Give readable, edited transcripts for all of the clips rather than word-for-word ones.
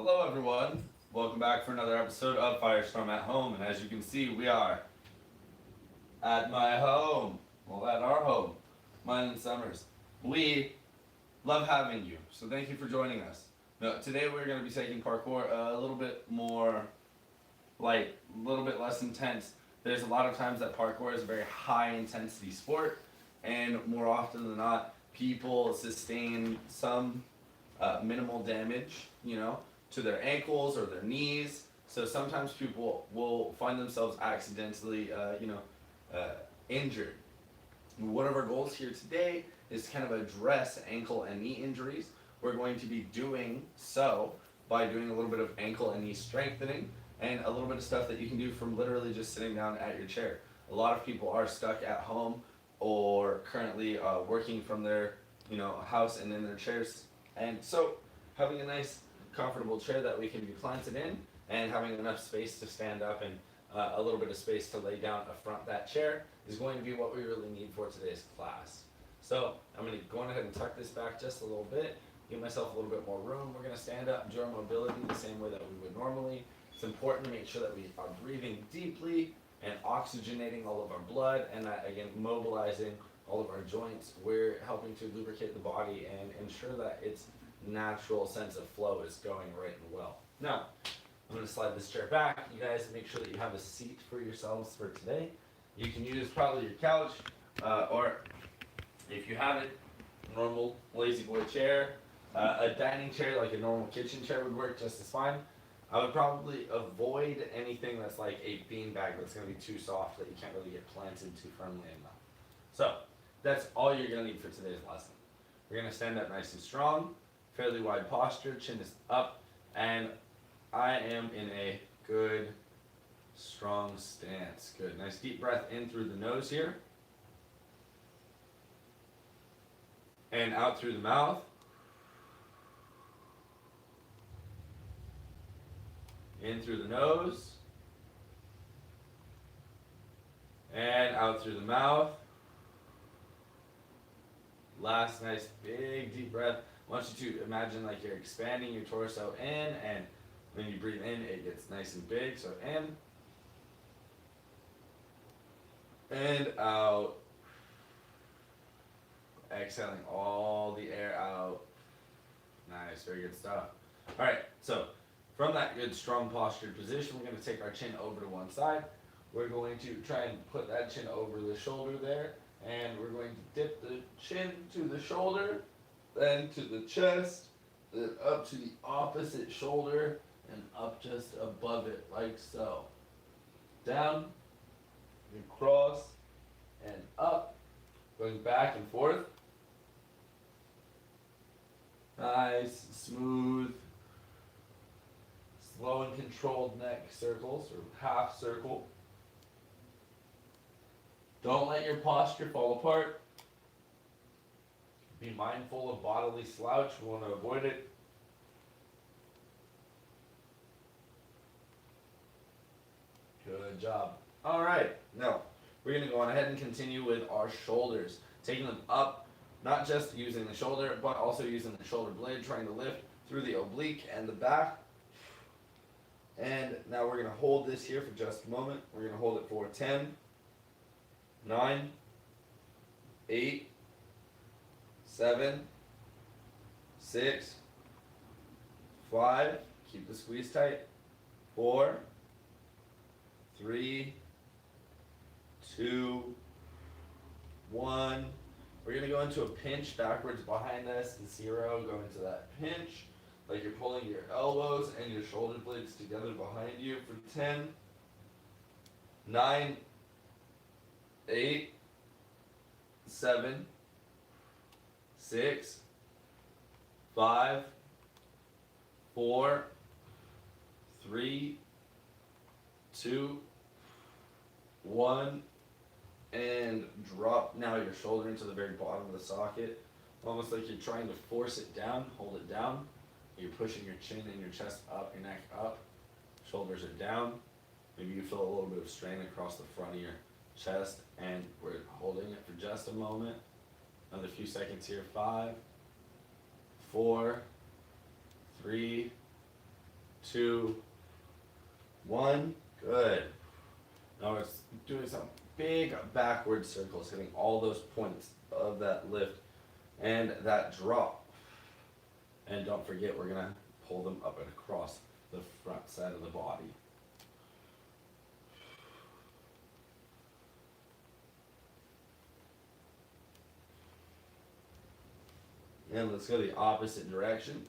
Hello everyone, welcome back for another episode of Firestorm at Home, and as you can see we are at my home, well at our home, mine and Summers. We love having you, so thank you for joining us. Now, today we're going to be taking parkour a little bit more light, a little bit less intense. There's a lot of times that parkour is a very high intensity sport, and more often than not people sustain some minimal damage, to their ankles or their knees. So sometimes people will find themselves accidentally, injured. One of our goals here today is to kind of address ankle and knee injuries. We're going to be doing so by doing a little bit of ankle and knee strengthening and a little bit of stuff that you can do from literally just sitting down at your chair. A lot of people are stuck at home or currently working from their house and in their chairs. And so having a nice comfortable chair that we can be planted in and having enough space to stand up and a little bit of space to lay down front that chair is going to be what we really need for today's class. So I'm going to go ahead and tuck this back just a little bit, give myself a little bit more room. We're going to stand up, do our mobility the same way that we would normally. It's important to make sure that we are breathing deeply and oxygenating all of our blood, and that again mobilizing all of our joints. We're helping to lubricate the body and ensure that its natural sense of flow is going right and well. Now, I'm going to slide this chair back. You guys make sure that you have a seat for yourselves for today. You can use probably your couch, or if you have it, normal lazy boy chair. A dining chair like a normal kitchen chair would work just as fine. I would probably avoid anything that's like a bean bag that's going to be too soft that you can't really get planted too firmly enough. So that's all you're going to need for today's lesson. We're going to stand up nice and strong, fairly wide posture, chin is up, and I am in a good, strong stance. Good. Nice deep breath in through the nose here, and out through the mouth. In through the nose, and out through the mouth. Last nice big deep breath. I want you to imagine like you're expanding your torso in, and when you breathe in, it gets nice and big. So in and out. Exhaling all the air out. Nice, very good stuff. All right, so from that good strong postured position, we're going to take our chin over to one side. We're going to try and put that chin over the shoulder there, and we're going to dip the chin to the shoulder, then to the chest, then up to the opposite shoulder, and up just above it, like so. Down, and cross, and up, going back and forth. Nice, smooth, slow and controlled neck circles, or half circle. Don't let your posture fall apart. Be mindful of bodily slouch. We want to avoid it. Good job. All right, now we're going to go on ahead and continue with our shoulders. Taking them up, not just using the shoulder, but also using the shoulder blade, trying to lift through the oblique and the back. And now we're going to hold this here for just a moment. We're going to hold it for 10, 9, 8, 7, 6, 5, keep the squeeze tight, 4, 3, 2, 1. We're going to go into a pinch backwards behind us, 0, go into that pinch, like you're pulling your elbows and your shoulder blades together behind you for 10, 9, 8, 7, 6, 5, 4, 3, 2, 1, and drop now your shoulder into the very bottom of the socket, almost like you're trying to force it down. Hold it down. You're pushing your chin and your chest up, your neck up, shoulders are down. Maybe you feel a little bit of strain across the front of your chest, and we're holding it for just a moment. Another few seconds here. 5, 4, 3, 2, 1. Good. Now we're doing some big backward circles, hitting all those points of that lift and that drop. And don't forget, we're going to pull them up and across the front side of the body. And let's go the opposite direction.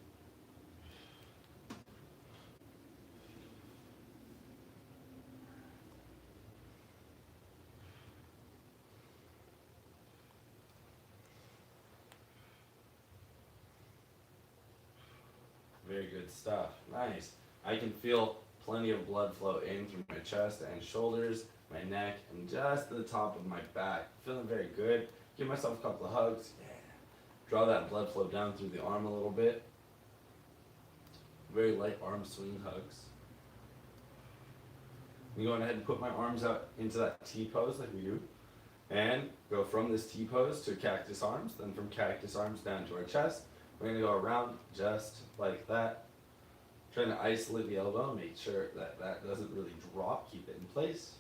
Very good stuff. Nice. I can feel plenty of blood flow in through my chest and shoulders, my neck, and just the top of my back. Feeling very good. Give myself a couple of hugs. Yeah. Draw that blood flow down through the arm a little bit. Very light arm swing hugs. I'm going ahead and put my arms out into that T pose like we do. And go from this T pose to Cactus Arms, then from Cactus Arms down to our chest. We're going to go around just like that. Trying to isolate the elbow, make sure that that doesn't really drop, keep it in place.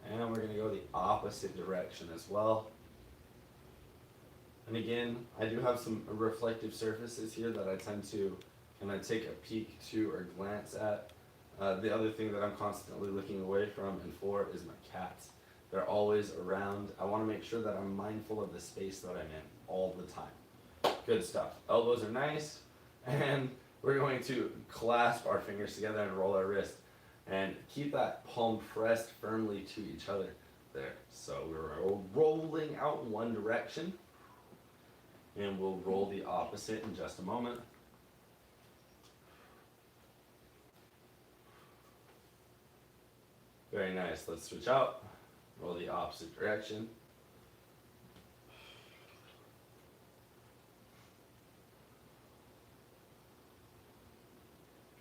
And we're going to go the opposite direction as well. And again, I do have some reflective surfaces here that I tend to kind of take a peek to or glance at. The other thing that I'm constantly looking away from and for is my cats. They're always around. I want to make sure that I'm mindful of the space that I'm in all the time. Good stuff. Elbows are nice. And we're going to clasp our fingers together and roll our wrist. And keep that palm pressed firmly to each other. There. So we're rolling out one direction. And we'll roll the opposite in just a moment. Very nice. Let's switch out. Roll the opposite direction.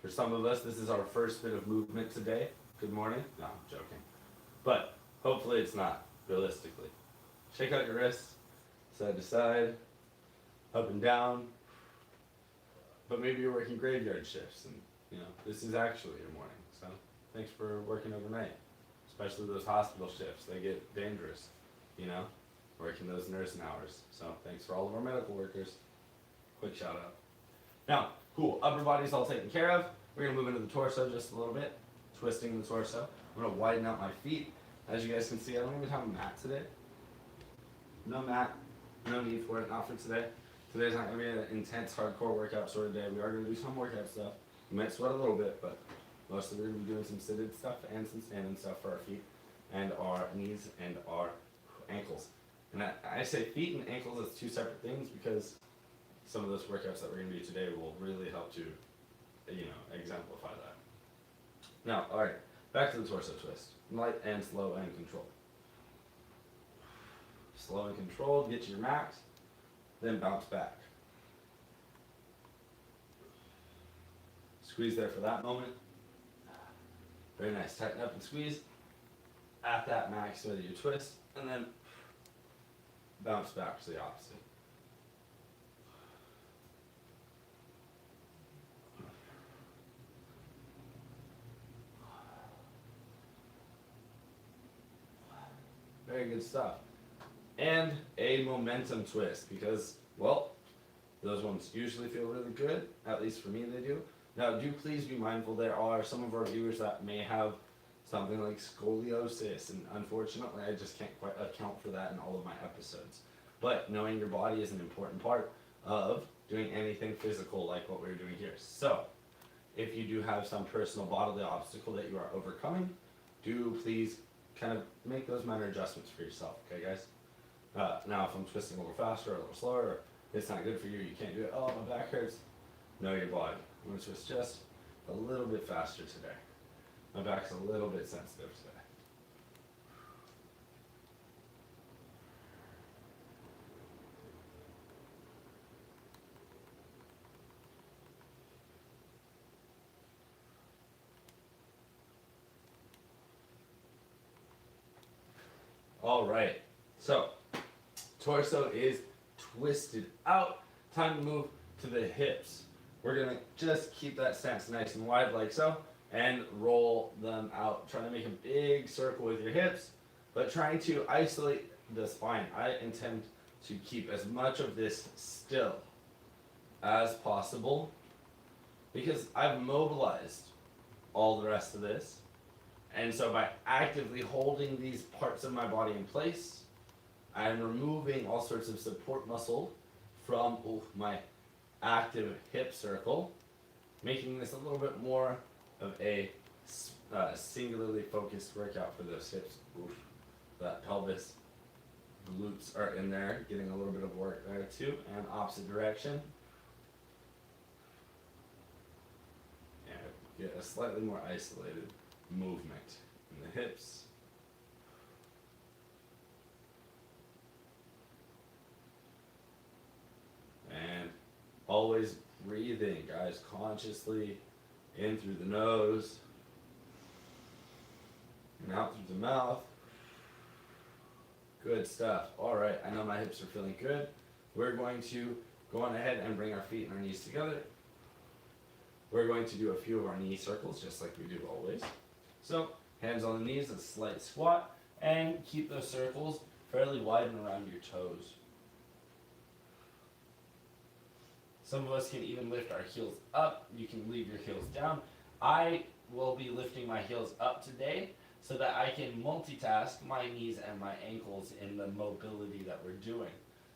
For some of us, this is our first bit of movement today. Good morning. No, I'm joking. But hopefully it's not, realistically. Shake out your wrists, side to side, up and down. But maybe you're working graveyard shifts and, this is actually your morning. So thanks for working overnight, especially those hospital shifts. They get dangerous, working those nursing hours. So thanks for all of our medical workers. Quick shout out. Now, cool, upper body's all taken care of. We're gonna move into the torso just a little bit, twisting the torso. I'm gonna widen out my feet. As you guys can see, I don't even have a mat today. No mat, no need for it, not for today. Today's not gonna be an intense hardcore workout sort of day. We are gonna do some workout stuff. We might sweat a little bit, but mostly we're gonna be doing some seated stuff and some standing stuff for our feet and our knees and our ankles. And I say feet and ankles as two separate things because some of those workouts that we're going to do today will really help to, exemplify that. Now, all right, back to the torso twist. Light and slow and controlled. Slow and controlled, get to your max, then bounce back. Squeeze there for that moment. Very nice. Tighten up and squeeze at that max whether you twist, and then bounce back to the opposite. Very good stuff. And a momentum twist because, those ones usually feel really good. At least for me, they do. Now, do please be mindful. There are some of our viewers that may have something like scoliosis, and unfortunately, I just can't quite account for that in all of my episodes. But knowing your body is an important part of doing anything physical like what we're doing here. So, if you do have some personal bodily obstacle that you are overcoming, do please kind of make those minor adjustments for yourself, okay guys? Now if I'm twisting a little faster or a little slower, or it's not good for you, you can't do it, oh my back hurts, know your body. I'm going to twist just a little bit faster today. My back's a little bit sensitive today. All right, so torso is twisted out. Time to move to the hips. We're gonna just keep that stance nice and wide like so, and roll them out. Trying to make a big circle with your hips, but trying to isolate the spine. I intend to keep as much of this still as possible because I've mobilized all the rest of this. And so by actively holding these parts of my body in place, I'm removing all sorts of support muscle from my active hip circle, making this a little bit more of a singularly focused workout for those hips. Oof. That pelvis, glutes are in there, getting a little bit of work there too, and opposite direction. And get a slightly more isolated movement in the hips. And always breathing, guys, consciously in through the nose and out through the mouth. Good stuff. All right, I know my hips are feeling good. We're going to go on ahead and bring our feet and our knees together. We're going to do a few of our knee circles, just like we do always. So, hands on the knees, a slight squat, and keep those circles fairly wide and around your toes. Some of us can even lift our heels up. You can leave your heels down. I will be lifting my heels up today so that I can multitask my knees and my ankles in the mobility that we're doing.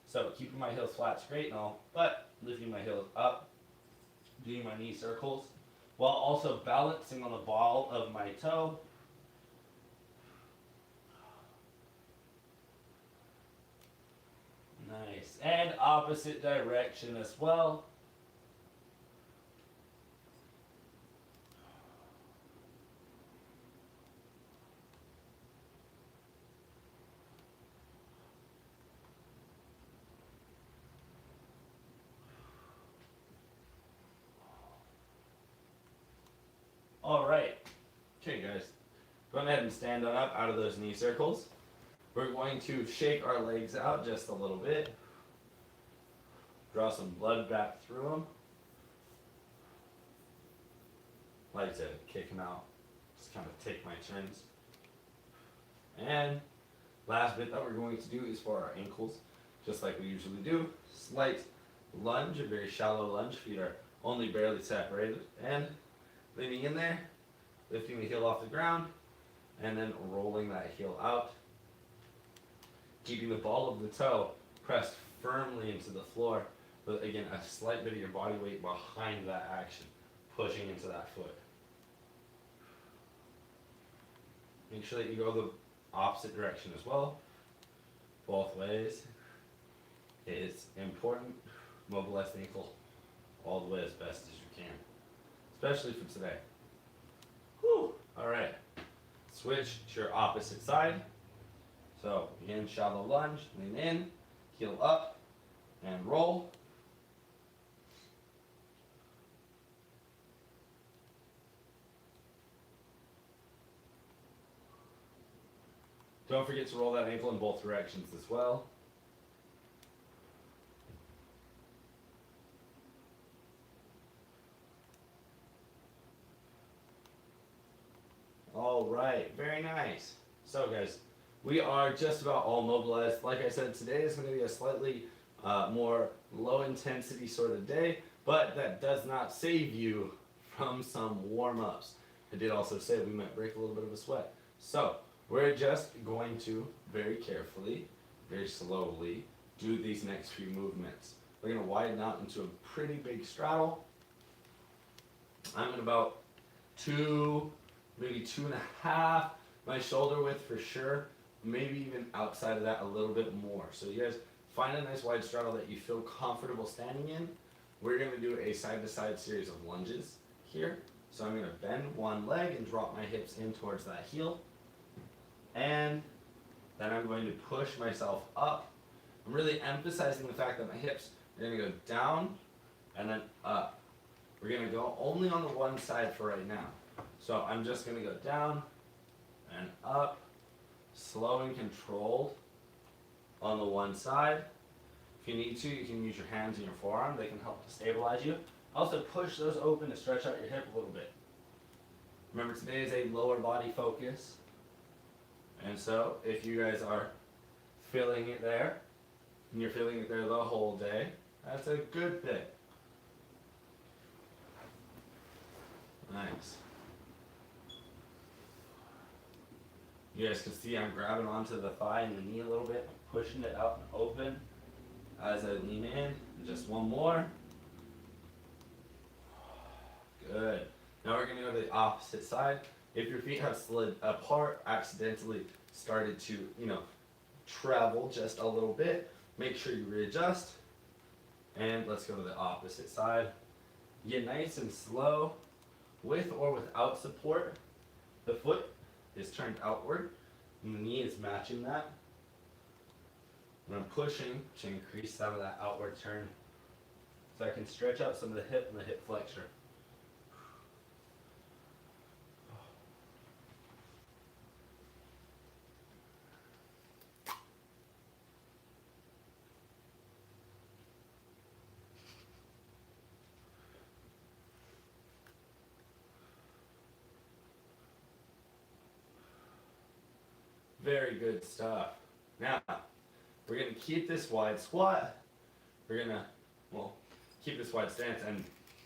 So keeping my heels flat, straight and all, but lifting my heels up, doing my knee circles, while also balancing on the ball of my toe. Nice. And opposite direction as well. All right. Okay, guys. Go ahead and stand on up out of those knee circles. We're going to shake our legs out just a little bit. Draw some blood back through them. Like to kick them out. Just kind of take my turns. And last bit that we're going to do is for our ankles, just like we usually do. Slight lunge, a very shallow lunge. Feet are only barely separated. And leaning in there, lifting the heel off the ground, and then rolling that heel out. Keeping the ball of the toe pressed firmly into the floor, with again a slight bit of your body weight behind that action, pushing into that foot. Make sure that you go the opposite direction as well, both ways. It is important. Mobilize the ankle all the way as best as you can, especially for today. Whew. All right, switch to your opposite side. So again, shallow lunge, lean in, heel up, and roll. Don't forget to roll that ankle in both directions as well. All right, very nice. So guys, we are just about all mobilized. Like I said, today is going to be a slightly more low intensity sort of day, but that does not save you from some warm-ups. I did also say we might break a little bit of a sweat. So we're just going to very carefully, very slowly do these next few movements. We're going to widen out into a pretty big straddle. I'm at about 2, maybe 2.5, my shoulder width for sure. Maybe even outside of that a little bit more. So you guys find a nice wide straddle that you feel comfortable standing in. We're going to do a side-to-side series of lunges here. So I'm going to bend one leg and drop my hips in towards that heel. And then I'm going to push myself up. I'm really emphasizing the fact that my hips are going to go down and then up. We're going to go only on the one side for right now. So I'm just going to go down and up. Slow and controlled on the one side. If you need to, you can use your hands and your forearm. They can help to stabilize you. Also push those open to stretch out your hip a little bit. Remember, today is a lower body focus. And so, if you guys are feeling it there, and you're feeling it there the whole day, that's a good thing. Nice. You guys can see I'm grabbing onto the thigh and the knee a little bit, pushing it out and open as I lean in. Just one more. Good. Now we're going to go to the opposite side. If your feet have slid apart, accidentally started to, travel just a little bit, make sure you readjust. And let's go to the opposite side. Get nice and slow. With or without support, the foot is turned outward and the knee is matching that. And I'm pushing to increase some of that outward turn so I can stretch out some of the hip and the hip flexor. Very good stuff. Now, we're going to keep this wide squat. We're going to, keep this wide stance and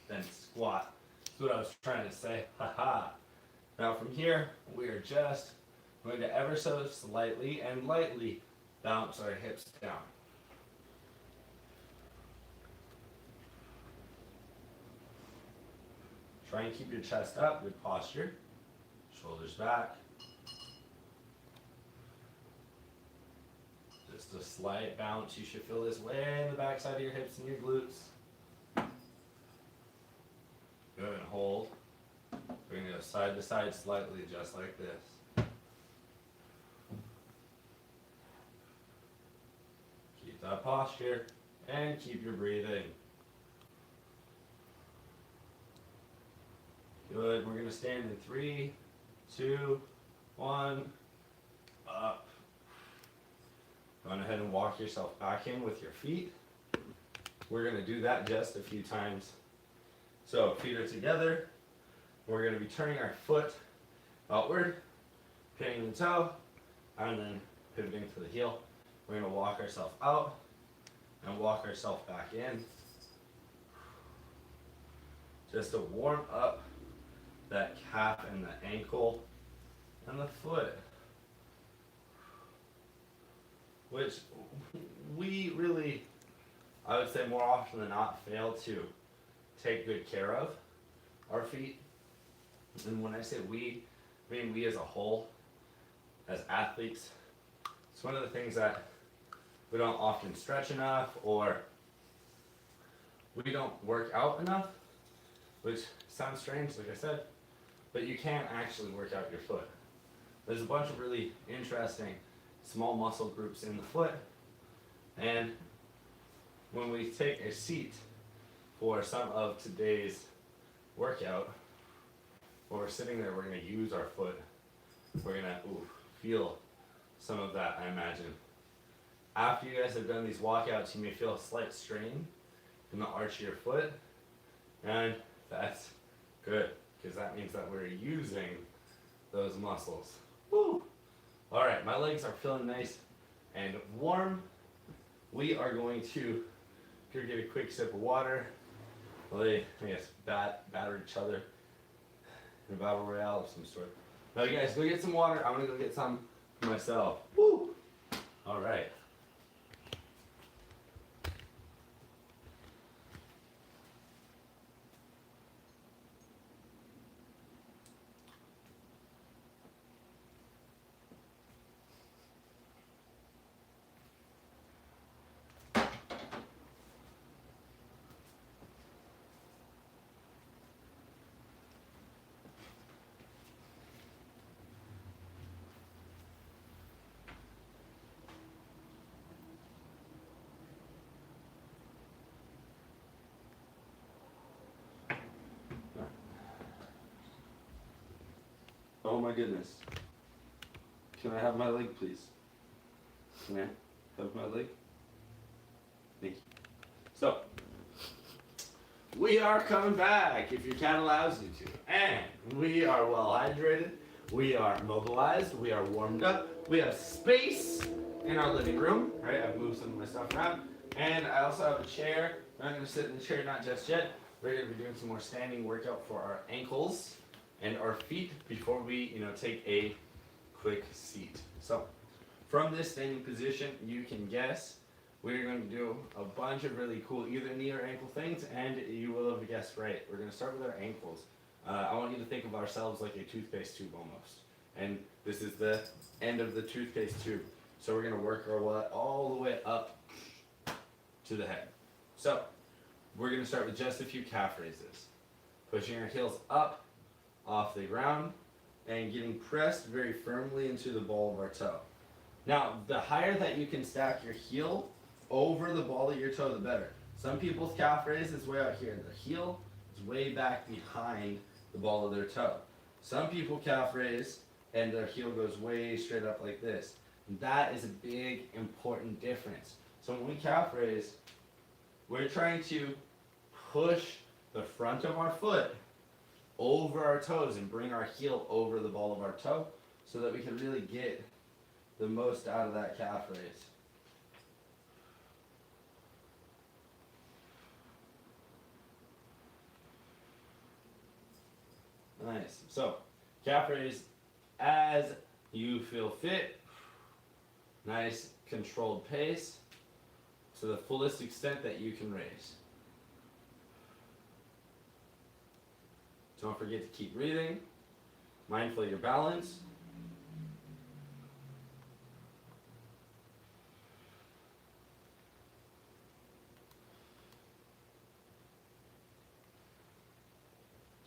then squat. That's what I was trying to say. Haha. Now from here, we are just going to ever so slightly and lightly bounce our hips down. Try and keep your chest up, good posture. Shoulders back. Just a slight bounce. You should feel this way in the back side of your hips and your glutes. Good, and hold. We're going to go side to side slightly, just like this. Keep that posture and keep your breathing. Good, we're going to stand in 3, 2, 1, up. Go on ahead and walk yourself back in with your feet. We're going to do that just a few times. So feet are together. We're going to be turning our foot outward, pinning the toe, and then pivoting to the heel. We're going to walk ourselves out and walk ourselves back in. Just to warm up that calf and the ankle and the foot, which we really, I would say more often than not, fail to take good care of our feet. And when I say we, I mean we as a whole, as athletes. It's one of the things that we don't often stretch enough, or we don't work out enough, which sounds strange, like I said, but you can actually work out your foot. There's a bunch of really interesting small muscle groups in the foot, and when we take a seat for some of today's workout, when we're sitting there, we're going to use our foot. We're going to feel some of that, I imagine. After you guys have done these walkouts, you may feel a slight strain in the arch of your foot, and that's good, because that means that we're using those muscles. Woo! All right, my legs are feeling nice and warm. We are going to go get a quick sip of water. Well, they, batter each other in a battle royale of some sort. Now, you guys, go get some water. I'm gonna go get some for myself. Woo! All right. Oh my goodness. Can I have my leg, please? Can I have my leg? Thank you. So, We are coming back if your cat allows you to. And we are well hydrated. We are mobilized. We are warmed up. We have space in our living room, right? I've moved some of my stuff around. And I also have a chair. I'm going to sit in the chair, not just yet. We're going to be doing some more standing workout for our ankles and our feet before we, take a quick seat. So, from this standing position, you can guess we're going to do a bunch of really cool either knee or ankle things, and you will have guessed right. We're going to start with our ankles. I want you to think of ourselves like a toothpaste tube almost. And this is the end of the toothpaste tube. So we're going to work our way all the way up to the head. So we're going to start with just a few calf raises. Pushing our heels up off the ground and getting pressed very firmly into the ball of our toe. Now, the higher that you can stack your heel over the ball of your toe, the better. Some people's calf raise is way out here. Their heel is way back behind the ball of their toe. Some people calf raise and their heel goes way straight up like this. And that is a big, important difference. So when we calf raise, we're trying to push the front of our foot over our toes and bring our heel over the ball of our toe so that we can really get the most out of that calf raise. Nice. So, calf raise as you feel fit. Nice controlled pace to the fullest extent that you can raise. Don't forget to keep breathing. Mindful of your balance.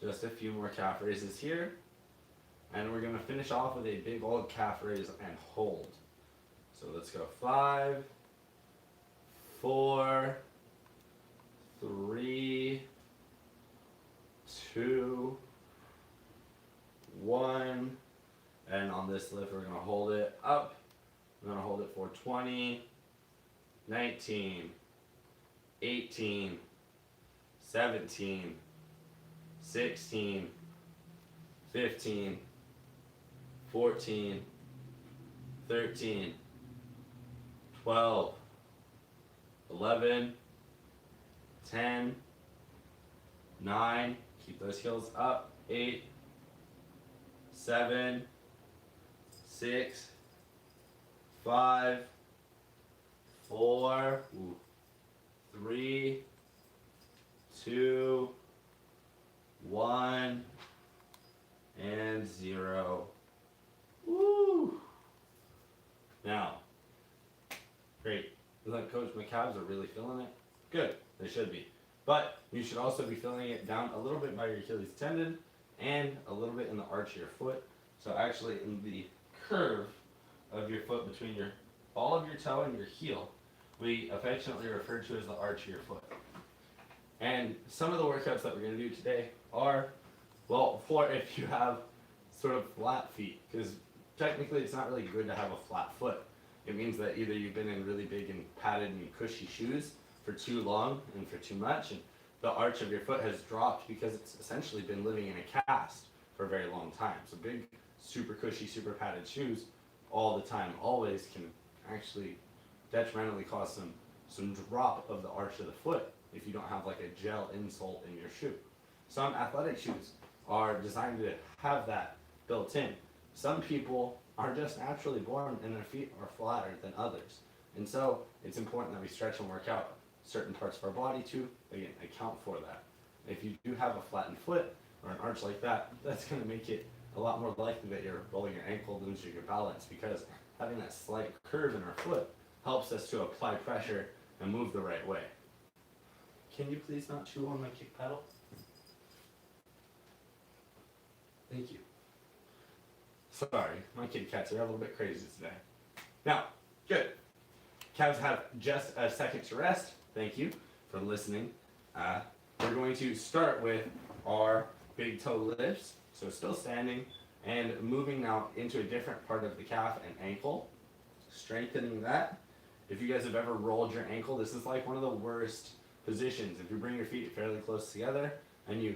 Just a few more calf raises here. And we're going to finish off with a big old calf raise and hold. So let's go 5, 4, 3, 2, 1. And on this lift, we're going to hold it up. We're going to hold it for 20, 19, 18, 17, 16, 15, 14, 13, 12, 11, 10, 9, keep those heels up, 8, 7, 6, 5, 4, 3, 2, 1, and 0. Woo! Now, great. Look, Coach, my calves are really feeling it. Good, they should be. But you should also be feeling it down a little bit by your Achilles tendon and a little bit in the arch of your foot. So actually in the curve of your foot between your ball of your toe and your heel, we affectionately refer to as the arch of your foot. And some of the workouts that we're going to do today are, well, for if you have sort of flat feet, because technically it's not really good to have a flat foot. It means that either you've been in really big and padded and cushy shoes for too long and for too much, and the arch of your foot has dropped because it's essentially been living in a cast for a very long time. So big, super cushy, super padded shoes all the time, always can actually detrimentally cause some drop of the arch of the foot if you don't have like a gel insole in your shoe. Some athletic shoes are designed to have that built in. Some people are just naturally born and their feet are flatter than others. And so it's important that we stretch and work out certain parts of our body to, again, account for that. If you do have a flattened foot or an arch like that, that's going to make it a lot more likely that you're rolling your ankle, losing your balance, because having that slight curve in our foot helps us to apply pressure and move the right way. Can you please not chew on my kick pedal? Thank you. Sorry, my kitty cats are a little bit crazy today. Now, good. Calves have just a second to rest. Thank you for listening. We're going to start with our big toe lifts. So still standing and moving now into a different part of the calf and ankle. Strengthening that. If you guys have ever rolled your ankle, this is like one of the worst positions. If you bring your feet fairly close together and you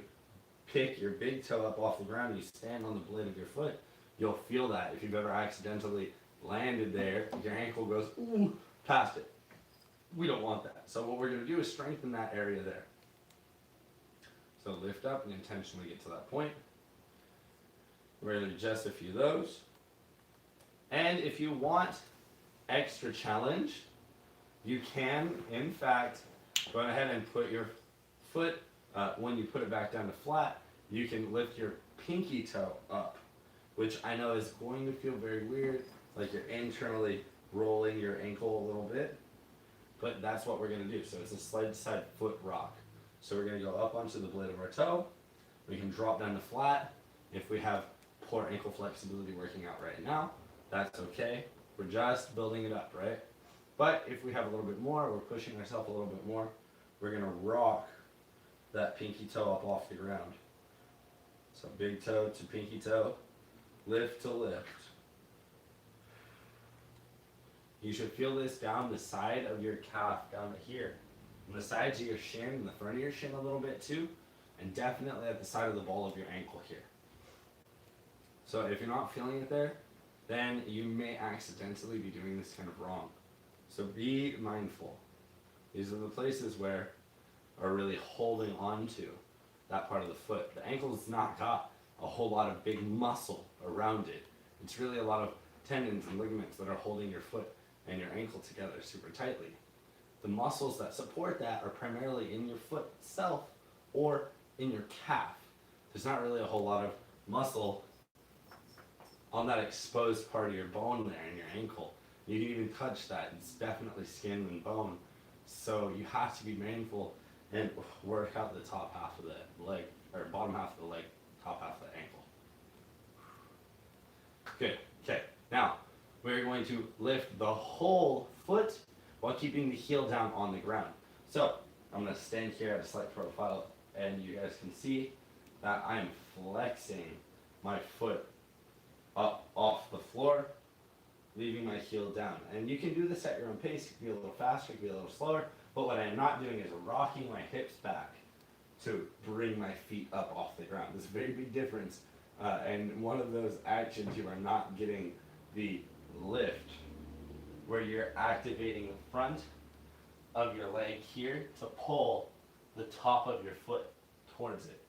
pick your big toe up off the ground and you stand on the blade of your foot, you'll feel that. If you've ever accidentally landed there, your ankle goes ooh, past it. We don't want that. So what we're going to do is strengthen that area there. So lift up and intentionally get to that point. We're going to adjust a few of those. And if you want extra challenge, you can, in fact, go ahead and put your foot, when you put it back down to flat, you can lift your pinky toe up, which I know is going to feel very weird, like you're internally rolling your ankle a little bit, but that's what we're going to do. So it's a side-to-side foot rock. So we're going to go up onto the blade of our toe. We can drop down to flat. If we have poor ankle flexibility working out right now, that's okay. We're just building it up, right? But if we have a little bit more, we're pushing ourselves a little bit more, we're going to rock that pinky toe up off the ground. So big toe to pinky toe, lift to lift. You should feel this down the side of your calf, down to here. On the sides of your shin and the front of your shin a little bit too, and definitely at the side of the ball of your ankle here. So if you're not feeling it there, then you may accidentally be doing this kind of wrong. So be mindful. These are the places where are really holding on to that part of the foot. The ankle's not got a whole lot of big muscle around it. It's really a lot of tendons and ligaments that are holding your foot and your ankle together super tightly. The muscles that support that are primarily in your foot itself or in your calf. There's not really a whole lot of muscle on that exposed part of your bone there in your ankle. You can even touch that. It's definitely skin and bone. So you have to be mindful and work out the top half of the leg, or bottom half of the leg, top half of the ankle. Good. Okay. Now, we're going to lift the whole foot while keeping the heel down on the ground. So, I'm going to stand here at a slight profile, and you guys can see that I'm flexing my foot up off the floor, leaving my heel down. And you can do this at your own pace. You can be a little faster, you can be a little slower. But what I'm not doing is rocking my hips back to bring my feet up off the ground. There's a very big difference. And one of those actions, you are not getting the lift where you're activating the front of your leg here to pull the top of your foot towards it.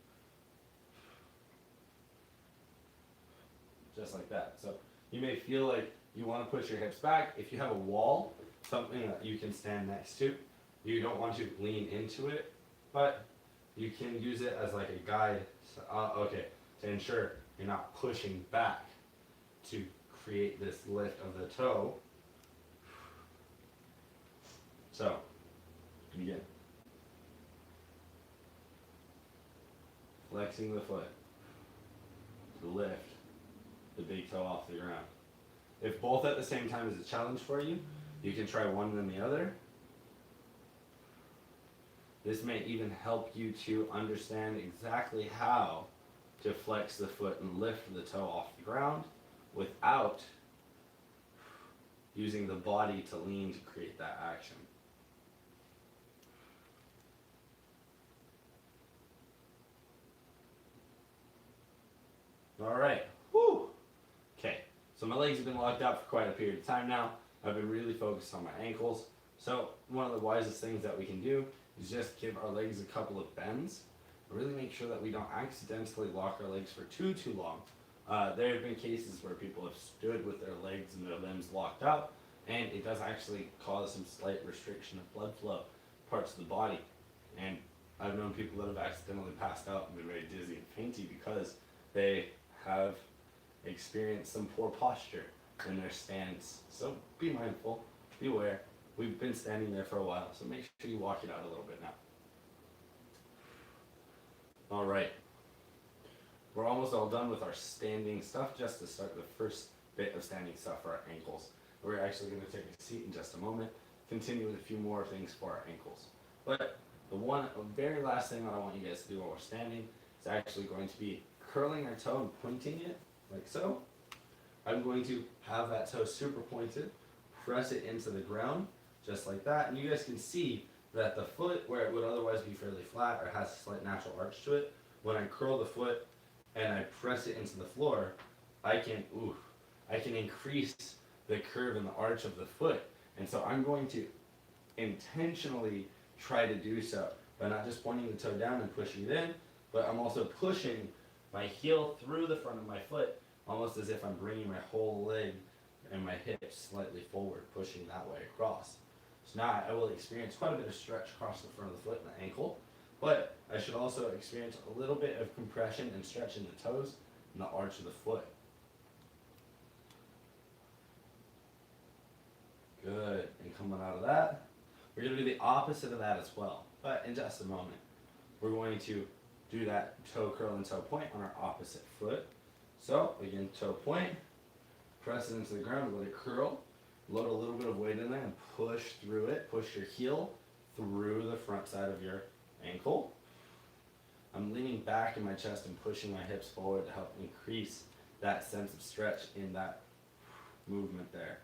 Just like that. So you may feel like you want to push your hips back. If you have a wall, something that you can stand next to, you don't want to lean into it, but you can use it as like a guide, to ensure you're not pushing back to create this lift of the toe. So, begin. Flexing the foot to lift the big toe off the ground. If both at the same time is a challenge for you, you can try one then the other. This may even help you to understand exactly how to flex the foot and lift the toe off the ground without using the body to lean to create that action. All right. Woo! Okay. So my legs have been locked out for quite a period of time now. I've been really focused on my ankles. So one of the wisest things that we can do is just give our legs a couple of bends. Really make sure that we don't accidentally lock our legs for too long. There have been cases where people have stood with their legs and their limbs locked up, and it does actually cause some slight restriction of blood flow parts of the body. And I've known people that have accidentally passed out and been very dizzy and fainty because they have experienced some poor posture in their stance. So be mindful, be aware. We've been standing there for a while, so make sure you walk it out a little bit now. All right. We're almost all done with our standing stuff, just to start the first bit of standing stuff for our ankles. We're actually going to take a seat in just a moment, continue with a few more things for our ankles. But the very last thing that I want you guys to do while we're standing is actually going to be curling our toe and pointing it, like so. I'm going to have that toe super pointed, press it into the ground, just like that. And you guys can see that the foot, where it would otherwise be fairly flat or has a slight natural arch to it, when I curl the foot and I press it into the floor, I can increase the curve and the arch of the foot. And so I'm going to intentionally try to do so by not just pointing the toe down and pushing it in, but I'm also pushing my heel through the front of my foot, almost as if I'm bringing my whole leg and my hips slightly forward, pushing that way across. So now I will experience quite a bit of stretch across the front of the foot and the ankle, but I should also experience a little bit of compression and stretch in the toes and the arch of the foot. Good, and coming out of that, we're going to do the opposite of that as well, but in just a moment. We're going to do that toe curl and toe point on our opposite foot. So again, toe point, press it into the ground, let it curl, load a little bit of weight in there and push through it, push your heel through the front side of your ankle. I'm leaning back in my chest and pushing my hips forward to help increase that sense of stretch in that movement there.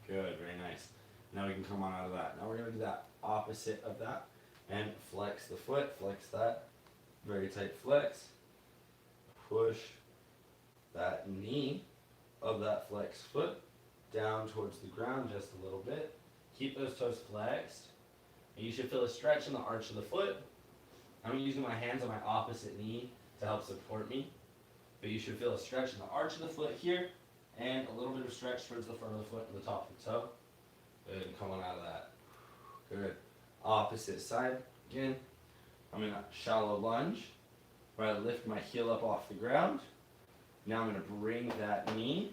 Good, very nice. Now we can come on out of that. Now we're going to do that opposite of that and flex the foot, flex that, very tight flex. Push that knee of that flexed foot down towards the ground just a little bit. Keep those toes flexed. And you should feel a stretch in the arch of the foot. I'm using my hands on my opposite knee to help support me. But you should feel a stretch in the arch of the foot here and a little bit of stretch towards the front of the foot and the top of the toe. Good, and come on out of that. Good. Opposite side. Again, I'm in a shallow lunge where I lift my heel up off the ground. Now I'm going to bring that knee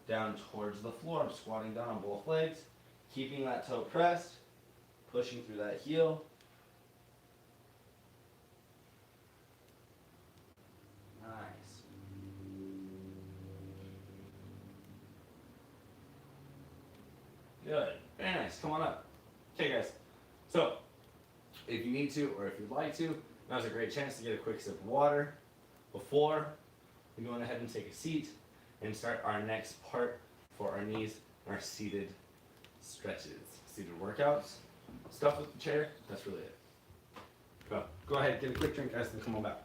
down towards the floor. I'm squatting down on both legs, keeping that toe pressed, pushing through that heel. Nice. Good. Very nice. Come on up. Okay, guys. So, if you need to or if you'd like to, now's a great chance to get a quick sip of water before we go ahead and take a seat and start our next part for our knees, our seated stretches, seated workouts. Stuff with the chair, that's really it. Go ahead, get a quick drink, guys, and come on back.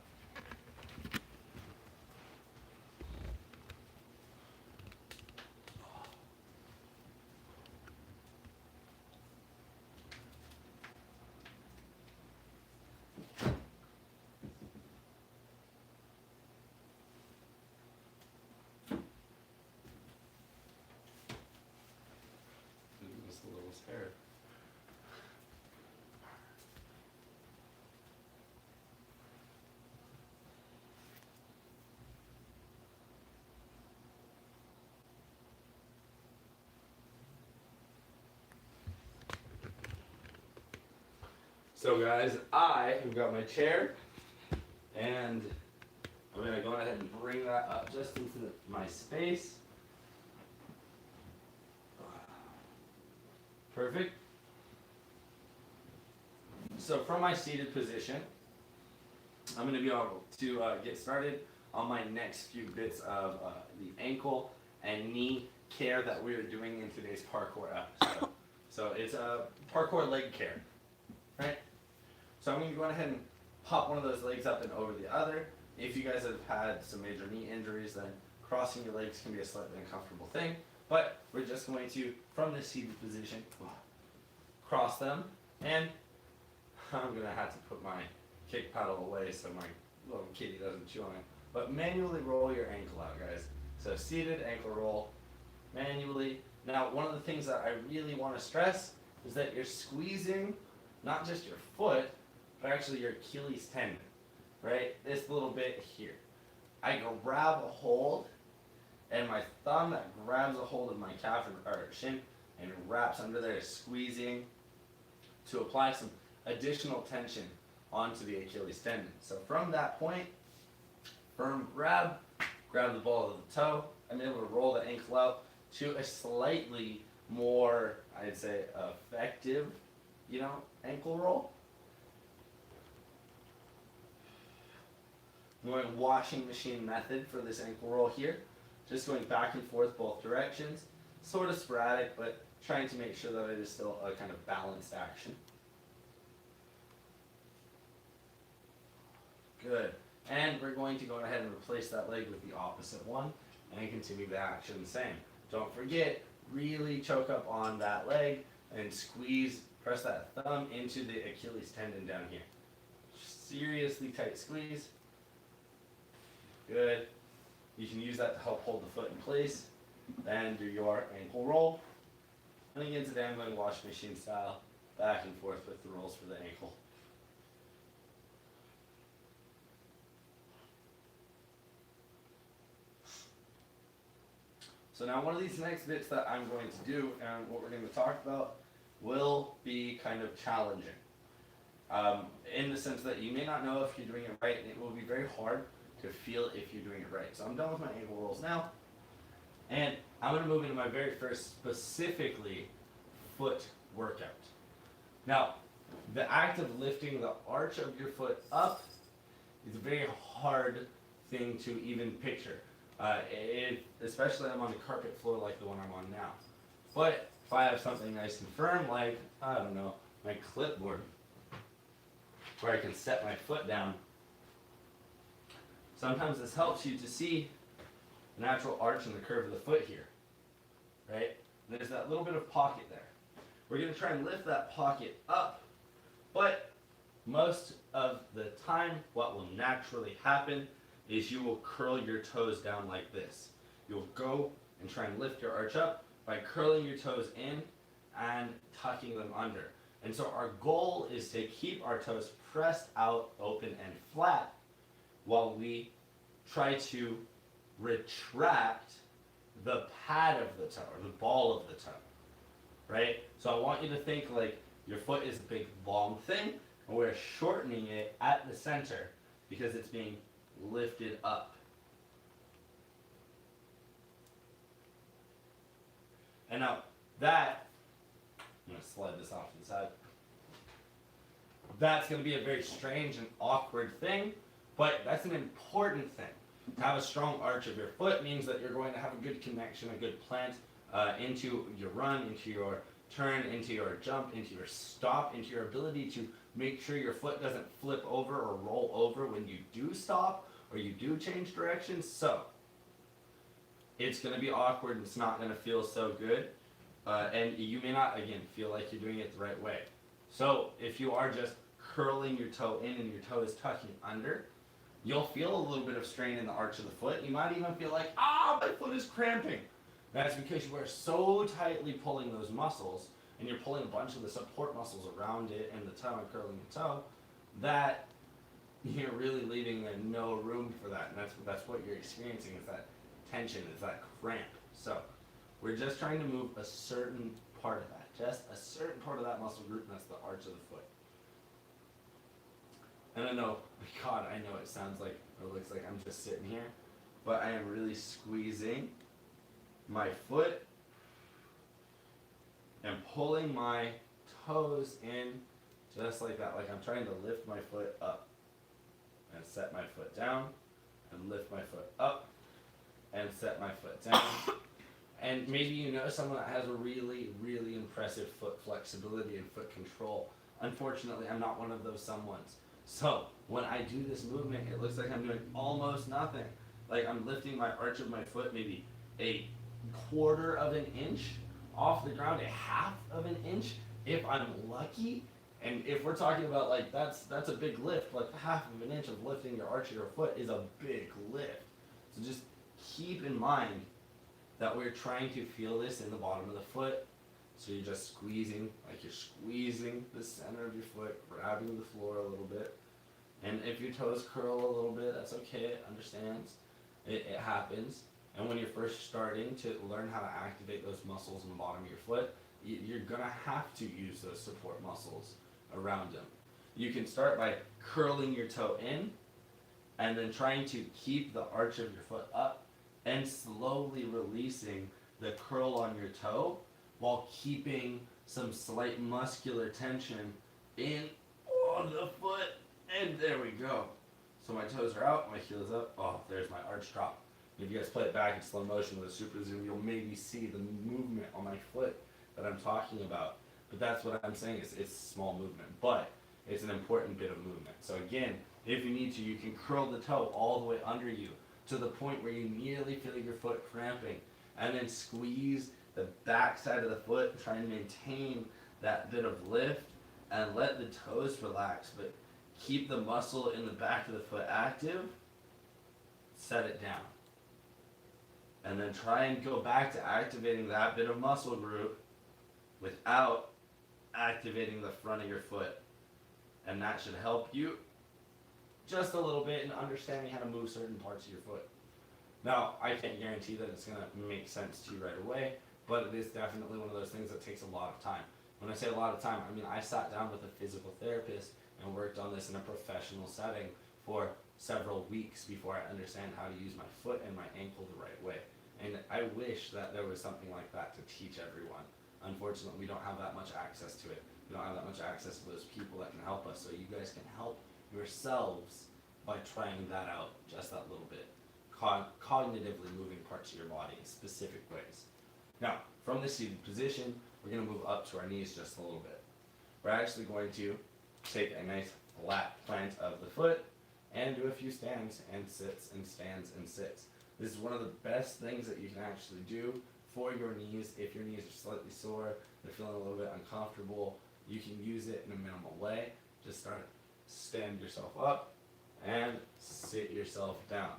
Just a little scared. So guys, I have got my chair, and I'm going to go ahead and bring that up just into my space. Perfect. So from my seated position, I'm going to be able to get started on my next few bits of the ankle and knee care that we're doing in today's parkour episode. So it's a parkour leg care, right? So I'm going to go ahead and pop one of those legs up and over the other. If you guys have had some major knee injuries, then crossing your legs can be a slightly uncomfortable thing. But we're just going to, from this seated position, cross them. And I'm going to have to put my kick paddle away so my little kitty doesn't chew on it. But manually roll your ankle out, guys. So seated ankle roll, manually. Now, one of the things that I really want to stress is that you're squeezing not just your foot, but actually your Achilles tendon, right? This little bit here. I grab a hold, and my thumb that grabs a hold of my calf or shin and wraps under there, squeezing to apply some additional tension onto the Achilles tendon. So from that point, firm grab the ball of the toe. I'm able to roll the ankle out to a slightly more, I'd say, effective, ankle roll. I'm going washing machine method for this ankle roll here. Just going back and forth both directions. Sort of sporadic, but trying to make sure that it is still a kind of balanced action. Good. And we're going to go ahead and replace that leg with the opposite one and continue the action the same. Don't forget, really choke up on that leg and squeeze, press that thumb into the Achilles tendon down here. Seriously tight squeeze. Good. You can use that to help hold the foot in place. Then do your ankle roll. And again today I'm going washing machine style, back and forth with the rolls for the ankle. So now one of these next bits that I'm going to do and what we're going to talk about will be kind of challenging. In the sense that you may not know if you're doing it right, and it will be very hard to feel if you're doing it right. So I'm done with my ankle rolls now, and I'm going to move into my very first specifically foot workout. Now, the act of lifting the arch of your foot up is a very hard thing to even picture. Especially I'm on a carpet floor like the one I'm on now. But if I have something nice and firm like, I don't know, my clipboard, where I can set my foot down, sometimes this helps you to see the natural arch and the curve of the foot here, right? There's that little bit of pocket there. We're going to try and lift that pocket up, but most of the time what will naturally happen is you will curl your toes down like this. You'll go and try and lift your arch up by curling your toes in and tucking them under. And so our goal is to keep our toes pressed out, open, and flat while we try to retract the pad of the toe, or the ball of the toe, right? So I want you to think like your foot is a big long thing, and we're shortening it at the center because it's being lifted up. And now that, I'm going to slide this off to the side. That's going to be a very strange and awkward thing, but that's an important thing. To have a strong arch of your foot means that you're going to have a good connection, a good plant into your run, into your turn, into your jump, into your stop, into your ability to make sure your foot doesn't flip over or roll over when you do stop or you do change direction. So it's going to be awkward and it's not going to feel so good. And you may not, again, feel like you're doing it the right way. So if you are just curling your toe in and your toe is tucking under, you'll feel a little bit of strain in the arch of the foot. You might even feel like, my foot is cramping. That's because you are so tightly pulling those muscles, and you're pulling a bunch of the support muscles around it and the toe and curling the toe, that you're really leaving there no room for that. And that's what you're experiencing, is that tension, is that cramp. So we're just trying to move a certain part of that, just a certain part of that muscle group, and that's the arch of the foot. And I know, God, I know it sounds like, or looks like I'm just sitting here, but I am really squeezing my foot and pulling my toes in just like that, like I'm trying to lift my foot up and set my foot down and lift my foot up and set my foot down. And maybe you know someone that has a really, really impressive foot flexibility and foot control. Unfortunately, I'm not one of those someones. So when I do this movement, it looks like I'm doing almost nothing. Like I'm lifting my arch of my foot maybe a quarter of an inch off the ground, a half of an inch if I'm lucky. And if we're talking about like that's a big lift, like half of an inch of lifting your arch of your foot is a big lift. So just keep in mind that we're trying to feel this in the bottom of the foot. So you're just squeezing, like you're squeezing the center of your foot, grabbing the floor a little bit. And if your toes curl a little bit, that's okay, it understands. It happens. And when you're first starting to learn how to activate those muscles in the bottom of your foot, you're gonna have to use those support muscles around them. You can start by curling your toe in and then trying to keep the arch of your foot up and slowly releasing the curl on your toe while keeping some slight muscular tension in on the foot. And there we go. So my toes are out, my heel is up. Oh, there's my arch drop. If you guys play it back in slow motion with a super zoom, you'll maybe see the movement on my foot that I'm talking about. But that's what I'm saying, is it's a small movement, but it's an important bit of movement. So again, if you need to, you can curl the toe all the way under you to the point where you nearly feel your foot cramping, and then squeeze the back side of the foot, try and maintain that bit of lift, and let the toes relax, but keep the muscle in the back of the foot active. Set it down. And then try and go back to activating that bit of muscle group without activating the front of your foot. And that should help you just a little bit in understanding how to move certain parts of your foot. Now, I can't guarantee that it's going to make sense to you right away, but it is definitely one of those things that takes a lot of time. When I say a lot of time, I mean I sat down with a physical therapist and worked on this in a professional setting for several weeks before I understand how to use my foot and my ankle the right way. And I wish that there was something like that to teach everyone. Unfortunately, we don't have that much access to it. We don't have that much access to those people that can help us. So you guys can help yourselves by trying that out just that little bit. Cognitively moving parts of your body in specific ways. Now, from the seated position, we're going to move up to our knees just a little bit. We're actually going to take a nice flat plant of the foot and do a few stands and sits and stands and sits. This is one of the best things that you can actually do for your knees. If your knees are slightly sore, they're feeling a little bit uncomfortable, you can use it in a minimal way. Just start, stand yourself up and sit yourself down.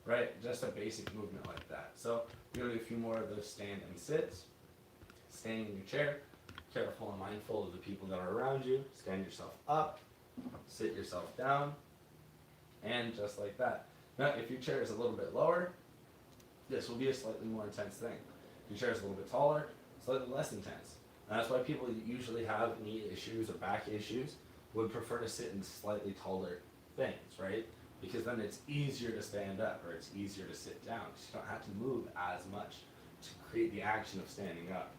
Right? Just a basic movement like that. So we're going to do a few more of those stand and sits. Staying in your chair, careful and mindful of the people that are around you. Stand yourself up, sit yourself down, and just like that. Now, if your chair is a little bit lower, this will be a slightly more intense thing. If your chair is a little bit taller, slightly less intense. And that's why people that usually have knee issues or back issues would prefer to sit in slightly taller things, right? Because then it's easier to stand up or it's easier to sit down because you don't have to move as much to create the action of standing up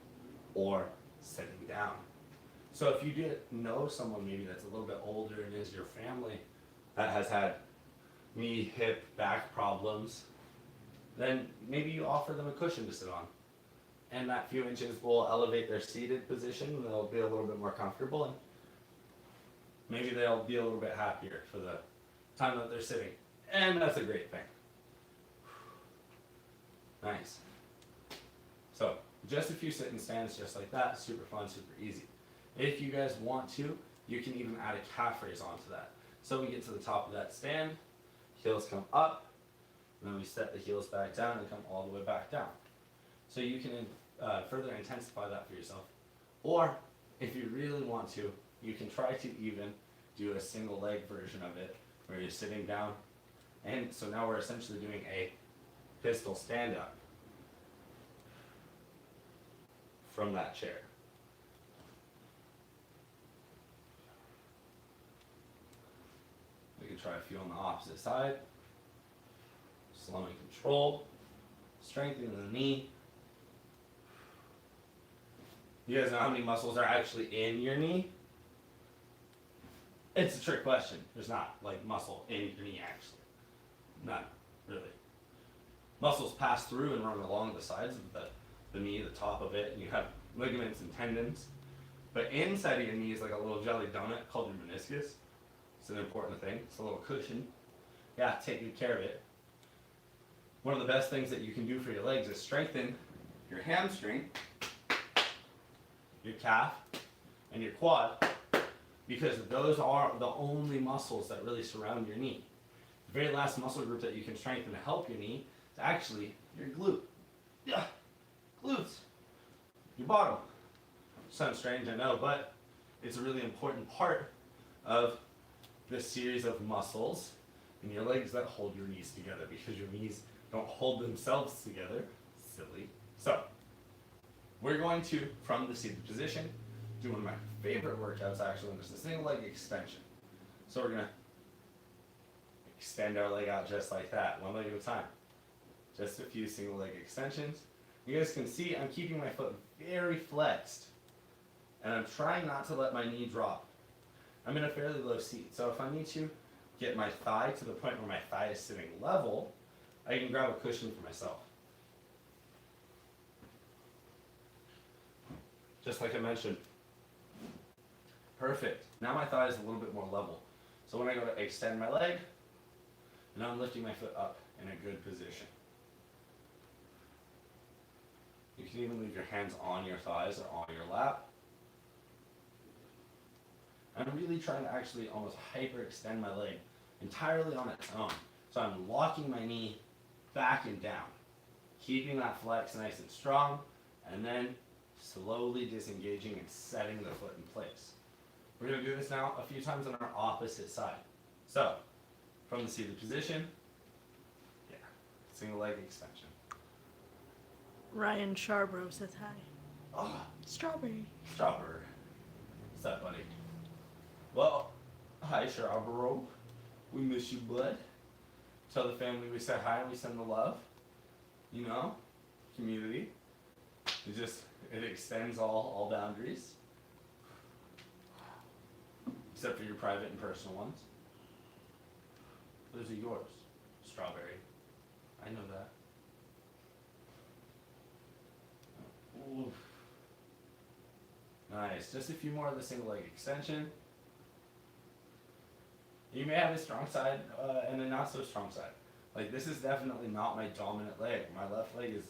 or sitting down. So if you do know someone maybe that's a little bit older and is your family that has had knee, hip, back problems, then maybe you offer them a cushion to sit on. And that few inches will elevate their seated position and they'll be a little bit more comfortable and maybe they'll be a little bit happier for the time that they're sitting. And that's a great thing. Nice. So, just a few sit and stands just like that, super fun, super easy. If you guys want to, you can even add a calf raise onto that. So we get to the top of that stand, heels come up, and then we step the heels back down and come all the way back down. So you can further intensify that for yourself. Or, if you really want to, you can try to even do a single leg version of it, where you're sitting down, and so now we're essentially doing a pistol stand up from that chair. We can try a few on the opposite side. Slow and controlled. Strengthening the knee. You guys know how many muscles are actually in your knee? It's a trick question. There's not like muscle in your knee actually. None, really. Muscles pass through and run along the sides of the knee, the top of it, and you have ligaments and tendons. But inside of your knee is like a little jelly donut called your meniscus. It's an important thing. It's a little cushion. Yeah, take good care of it. One of the best things that you can do for your legs is strengthen your hamstring, your calf, and your quad, because those are the only muscles that really surround your knee. The very last muscle group that you can strengthen to help your knee is actually your glute. Yeah, glutes. Your bottom. Sounds strange, I know, but it's a really important part of this series of muscles in your legs that hold your knees together, because your knees don't hold themselves together. Silly. So, we're going to, from the seated position, do one of my favorite workouts actually, which is a single leg extension. So we're going to extend our leg out just like that, one leg at a time. Just a few single leg extensions. You guys can see I'm keeping my foot very flexed, and I'm trying not to let my knee drop. I'm in a fairly low seat, so if I need to get my thigh to the point where my thigh is sitting level, I can grab a cushion for myself. just like I mentioned. Perfect. Now my thigh is a little bit more level. So when I go to extend my leg, now I'm lifting my foot up in a good position. You can even leave your hands on your thighs or on your lap. I'm really trying to actually almost hyperextend my leg entirely on its own. So I'm locking my knee back and down, keeping that flex nice and strong, and then slowly disengaging and setting the foot in place. We're going to do this now a few times on our opposite side. So, from the seated position, yeah, single leg extension. Ryan Charbrough says hi. Oh, Strawberry. Strawberry. What's up, buddy? Well, hi, Charbrough. We miss you, bud. Tell the family we said hi and we send the love. You know, community. It extends all boundaries. Except for your private and personal ones. Those are yours, Strawberry. I know that. Oof. Nice. Just a few more of the single leg extension. You may have a strong side and a not so strong side. Like, this is definitely not my dominant leg. My left leg is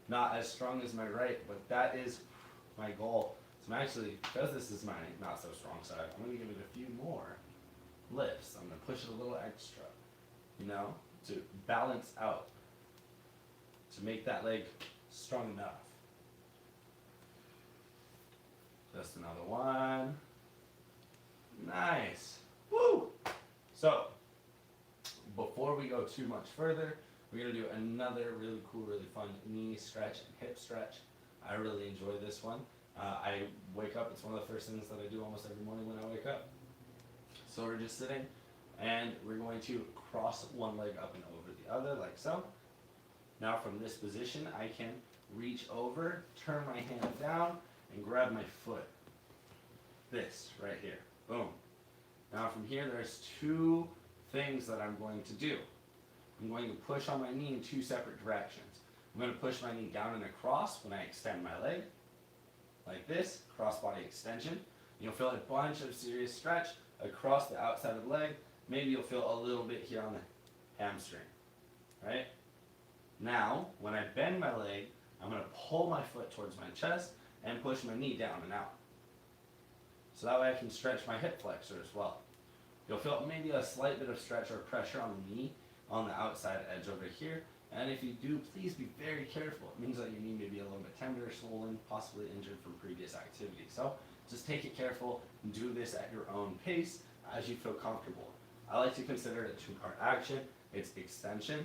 not as strong as my right, but that is my goal. So I'm actually, because this is my not so strong side, I'm going to give it a few more lifts. I'm going to push it a little extra, you know, to balance out, to make that leg strong enough. Just another one. Nice. Woo! So, before we go too much further, we're going to do another really cool, really fun knee stretch and hip stretch. I really enjoy this one. I wake up, it's one of the first things that I do almost every morning when I wake up. So we're just sitting, and we're going to cross one leg up and over the other, like so. Now from this position, I can reach over, turn my hand down, and grab my foot. This, right here. Boom. Now from here, there's two things that I'm going to do. I'm going to push on my knee in two separate directions. I'm going to push my knee down and across when I extend my leg, like this, cross body extension. You'll feel a bunch of serious stretch across the outside of the leg. Maybe you'll feel a little bit here on the hamstring, right? Now, when I bend my leg, I'm going to pull my foot towards my chest and push my knee down and out. So that way I can stretch my hip flexor as well. You'll feel maybe a slight bit of stretch or pressure on the knee on the outside edge over here. And if you do, please be very careful. It means that your knee may be a little bit tender, swollen, possibly injured from previous activity. So just take it careful and do this at your own pace as you feel comfortable. I like to consider it a two-part action. It's extension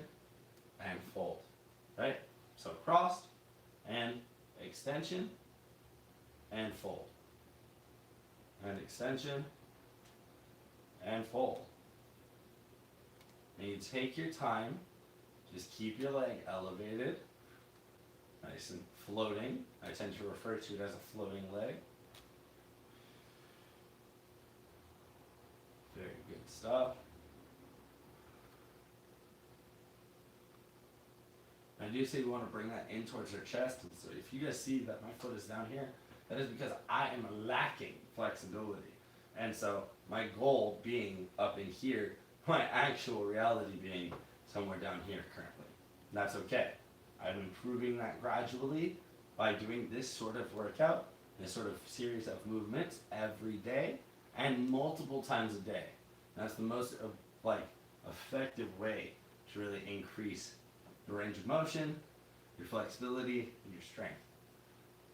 and fold, right? So crossed and extension and fold. And extension and fold. And you take your time. Just keep your leg elevated, nice and floating. I tend to refer to it as a floating leg. Very good stuff. I do say we want to bring that in towards your chest. And so if you guys see that my foot is down here, that is because I am lacking flexibility. And so my goal being up in here, my actual reality being somewhere down here currently. That's okay. I'm improving that gradually by doing this sort of workout, this sort of series of movements every day and multiple times a day. That's the most effective way to really increase your range of motion, your flexibility, and your strength.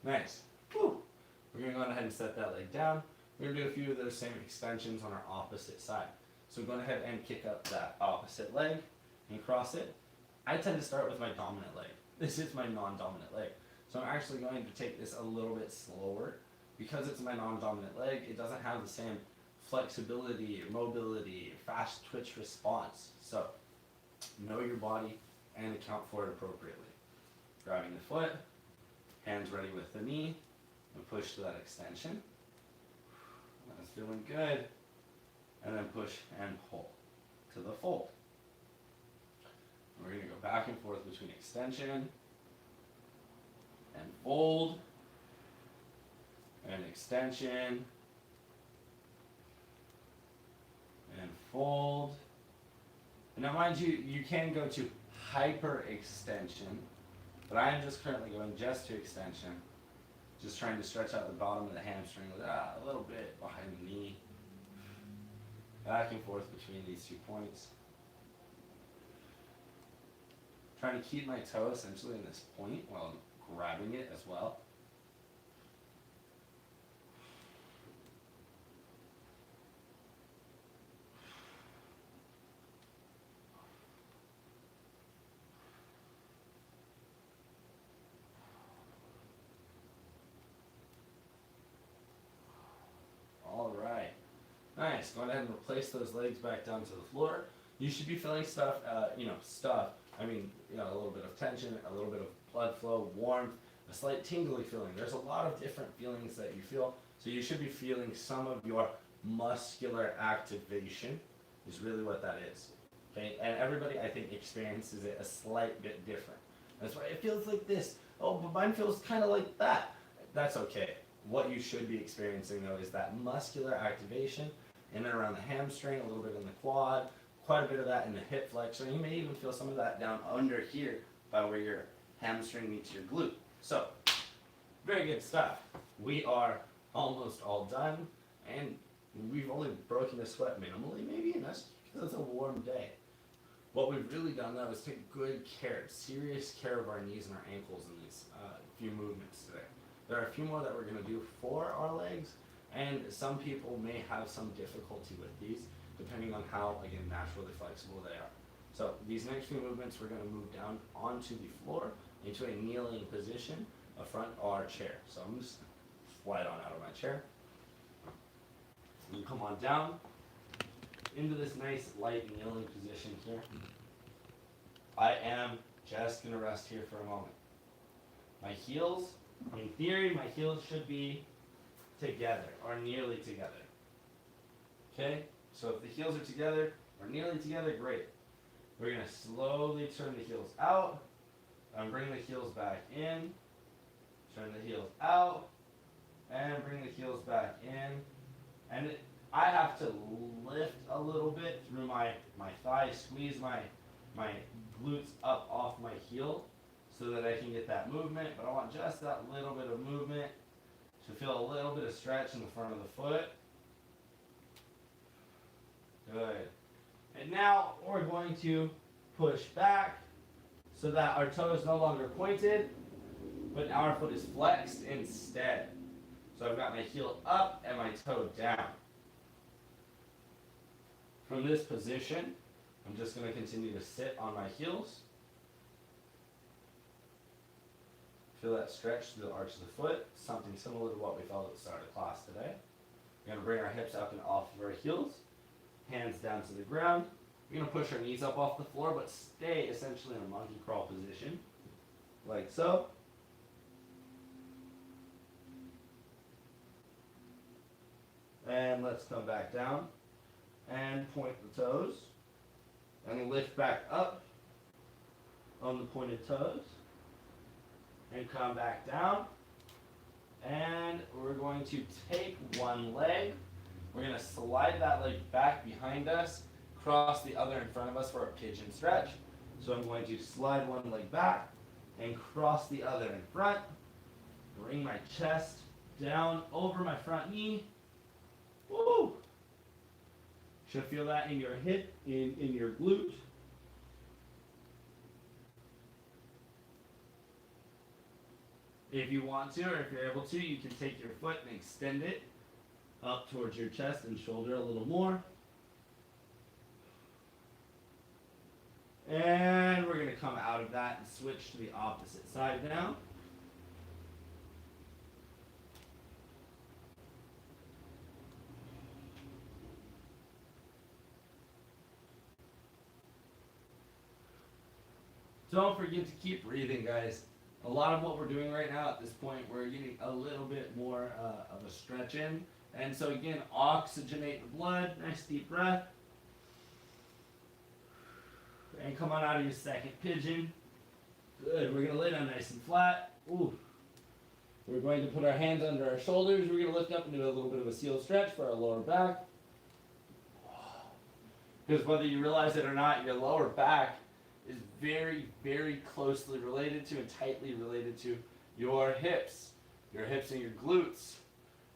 Nice. Whew. We're going to go ahead and set that leg down. We're going to do a few of those same extensions on our opposite side. So go ahead and kick up that opposite leg and cross it. I tend to start with my dominant leg. This is my non-dominant leg. So I'm actually going to take this a little bit slower. Because it's my non-dominant leg, it doesn't have the same flexibility, mobility, fast twitch response. So know your body and account for it appropriately. Grabbing the foot, hands ready with the knee, and push to that extension. That's feeling good. And then push and pull to the fold. We're going to go back and forth between extension and fold extension, and fold. And now mind you, you can go to hyper extension, but I am just currently going just to extension. Just trying to stretch out the bottom of the hamstring with a little bit behind the knee. Back and forth between these 2 points. Trying to keep my toe essentially in this point while I'm grabbing it as well. All right. Nice. Go ahead and replace those legs back down to the floor. You should be feeling stuff, a little bit of tension, a little bit of blood flow, warmth, a slight tingly feeling. There's a lot of different feelings that you feel. So you should be feeling some of your muscular activation is really what that is. Okay? And everybody, I think, experiences it a slight bit different. That's why it feels like this. Oh, but mine feels kind of like that. That's okay. What you should be experiencing, though, is that muscular activation in and around the hamstring, a little bit in the quad, quite a bit of that in the hip flexor. You may even feel some of that down under here by where your hamstring meets your glute. So, very good stuff. We are almost all done, and we've only broken a sweat minimally, maybe, and that's because it's a warm day. What we've really done, though, is take good care, serious care of our knees and our ankles in these few movements today. There are a few more that we're going to do for our legs, and some people may have some difficulty with these, depending on how, again, naturally flexible they are. So these next few movements, we're going to move down onto the floor into a kneeling position, front our chair. So I'm just slide on out of my chair. And come on down into this nice light kneeling position here. I am just going to rest here for a moment. My heels, in theory, my heels should be together or nearly together. Okay? So if the heels are together or nearly together, great. We're going to slowly turn the heels out and bring the heels back in. Turn the heels out and bring the heels back in. And I have to lift a little bit through my thigh, squeeze my glutes up off my heel so that I can get that movement. But I want just that little bit of movement to feel a little bit of stretch in the front of the foot. Good. And now we're going to push back so that our toe is no longer pointed, but now our foot is flexed instead. So I've got my heel up and my toe down. From this position, I'm just going to continue to sit on my heels. Feel that stretch through the arch of the foot, something similar to what we felt at the start of class today. We're going to bring our hips up and off of our heels, hands down to the ground. We're going to push our knees up off the floor, but stay essentially in a monkey crawl position, like so. And let's come back down and point the toes and lift back up on the pointed toes and come back down. And we're going to take one leg. We're going to slide that leg back behind us, cross the other in front of us for a pigeon stretch. So I'm going to slide one leg back and cross the other in front. Bring my chest down over my front knee. Woo! Should feel that in your hip, in your glute. If you want to, or if you're able to, you can take your foot and extend it up towards your chest and shoulder a little more. And we're going to come out of that and switch to the opposite side now. Don't forget to keep breathing, guys. A lot of what we're doing right now at this point, we're getting a little bit more of a stretch in. And so again, oxygenate the blood. Nice deep breath. And come on out of your second pigeon. Good. We're going to lay down nice and flat. Ooh. We're going to put our hands under our shoulders. We're going to lift up and do a little bit of a seal stretch for our lower back. Because whether you realize it or not, your lower back is very, very closely related to and tightly related to your hips and your glutes.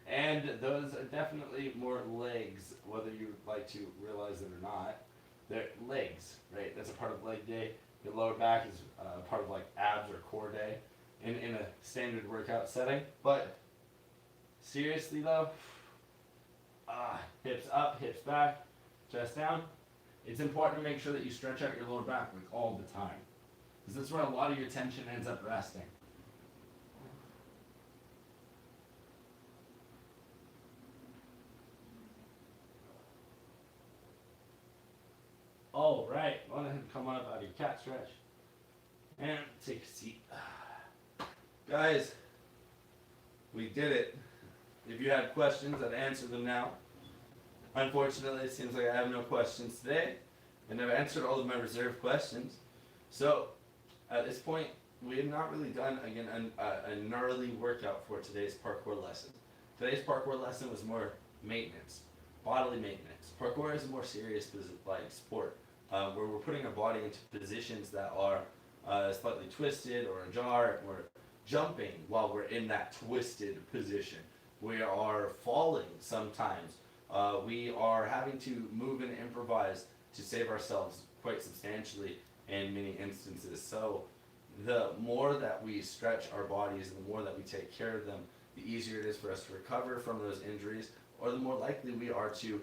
And those are definitely more legs, whether you would like to realize it or not. They're legs, right? That's a part of leg day. Your lower back is part of like abs or core day in a standard workout setting. But seriously though, hips up, hips back, chest down. It's important to make sure that you stretch out your lower back like all the time, because that's where a lot of your tension ends up resting. All right, go ahead and come on up out of your cat stretch and take a seat. Guys, we did it. If you had questions, I'd answer them now. Unfortunately, it seems like I have no questions today, and I've answered all of my reserved questions. So, at this point, we have not really done, again, a gnarly workout for today's parkour lesson. Today's parkour lesson was more maintenance, bodily maintenance. Parkour is a more serious sport, where we're putting our body into positions that are slightly twisted or ajar, or jumping while we're in that twisted position. We are falling sometimes. We are having to move and improvise to save ourselves quite substantially in many instances. So the more that we stretch our bodies and the more that we take care of them, the easier it is for us to recover from those injuries, or the more likely we are to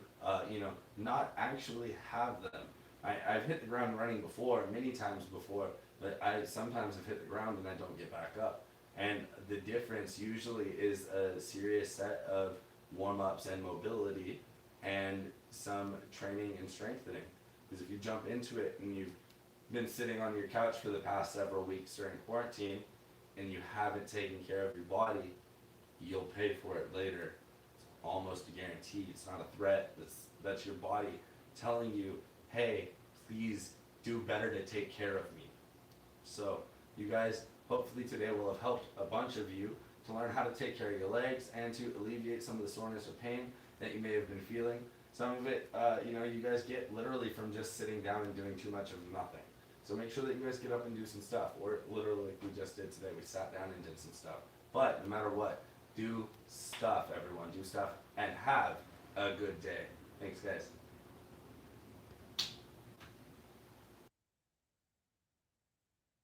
not actually have them. I've hit the ground running before, many times before, but I sometimes have hit the ground and I don't get back up. And the difference usually is a serious set of warm-ups and mobility and some training and strengthening. Because if you jump into it and you've been sitting on your couch for the past several weeks during quarantine and you haven't taken care of your body, you'll pay for it later. It's almost a guarantee. It's not a threat. That's your body telling you, hey, please do better to take care of me. So you guys, hopefully today will have helped a bunch of you to learn how to take care of your legs and to alleviate some of the soreness or pain that you may have been feeling. Some of it, you guys get literally from just sitting down and doing too much of nothing. So make sure that you guys get up and do some stuff, or literally like we just did today, we sat down and did some stuff. But no matter what, do stuff, everyone, do stuff, and have a good day. Thanks, guys.